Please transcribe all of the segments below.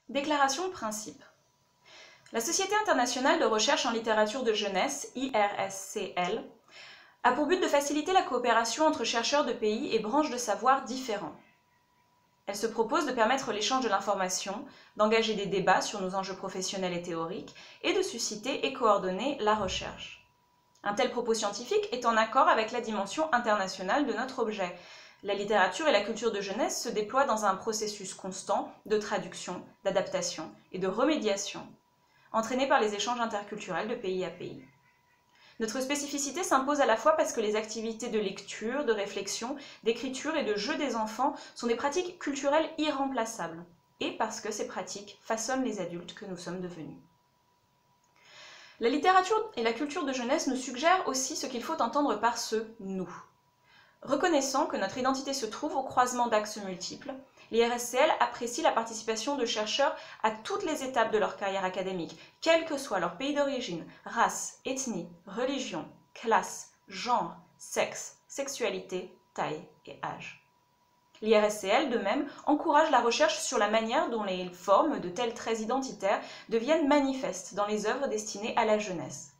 Déclaration de principe. La Société internationale de recherche en littérature de jeunesse, IRSCL, a pour but de faciliter la coopération entre chercheurs de pays et branches de savoir différents. Elle se propose de permettre l'échange de l'information, d'engager des débats sur nos enjeux professionnels et théoriques, et de susciter et coordonner la recherche. Un tel propos scientifique est en accord avec la dimension internationale de notre objet. La littérature et la culture de jeunesse se déploient dans un processus constant de traduction, d'adaptation et de remédiation, entraîné par les échanges interculturels de pays à pays. Notre spécificité s'impose à la fois parce que les activités de lecture, de réflexion, d'écriture et de jeu des enfants sont des pratiques culturelles irremplaçables, et parce que ces pratiques façonnent les adultes que nous sommes devenus. La littérature et la culture de jeunesse nous suggèrent aussi ce qu'il faut entendre par ce « nous ». Reconnaissant que notre identité se trouve au croisement d'axes multiples, l'IRSCL apprécie la participation de chercheurs à toutes les étapes de leur carrière académique, quel que soit leur pays d'origine, race, ethnie, religion, classe, genre, sexe, sexualité, taille et âge. L'IRSCL, de même, encourage la recherche sur la manière dont les formes de tels traits identitaires deviennent manifestes dans les œuvres destinées à la jeunesse.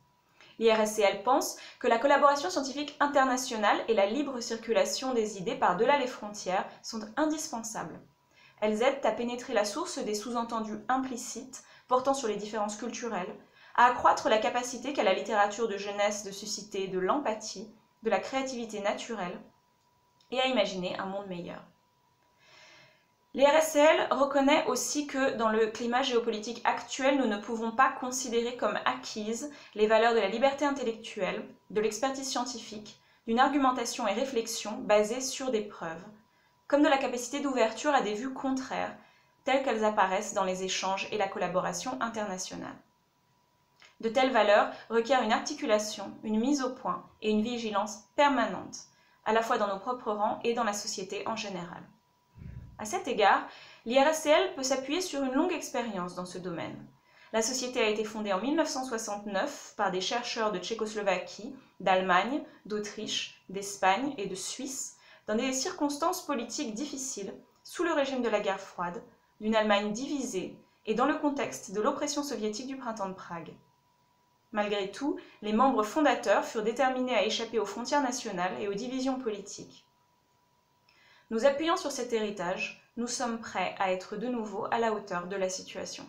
L'IRSCL pense que la collaboration scientifique internationale et la libre circulation des idées par-delà les frontières sont indispensables. Elles aident à pénétrer la source des sous-entendus implicites portant sur les différences culturelles, à accroître la capacité qu'a la littérature de jeunesse de susciter de l'empathie, de la créativité naturelle et à imaginer un monde meilleur. L'IRSCL reconnaît aussi que dans le climat géopolitique actuel, nous ne pouvons pas considérer comme acquises les valeurs de la liberté intellectuelle, de l'expertise scientifique, d'une argumentation et réflexion basée sur des preuves, comme de la capacité d'ouverture à des vues contraires, telles qu'elles apparaissent dans les échanges et la collaboration internationale. De telles valeurs requièrent une articulation, une mise au point et une vigilance permanente, à la fois dans nos propres rangs et dans la société en général. À cet égard, l'IRSCL peut s'appuyer sur une longue expérience dans ce domaine. La société a été fondée en 1969 par des chercheurs de Tchécoslovaquie, d'Allemagne, d'Autriche, d'Espagne et de Suisse, dans des circonstances politiques difficiles, sous le régime de la guerre froide, d'une Allemagne divisée et dans le contexte de l'oppression soviétique du printemps de Prague. Malgré tout, les membres fondateurs furent déterminés à échapper aux frontières nationales et aux divisions politiques. Nous appuyant sur cet héritage, nous sommes prêts à être de nouveau à la hauteur de la situation.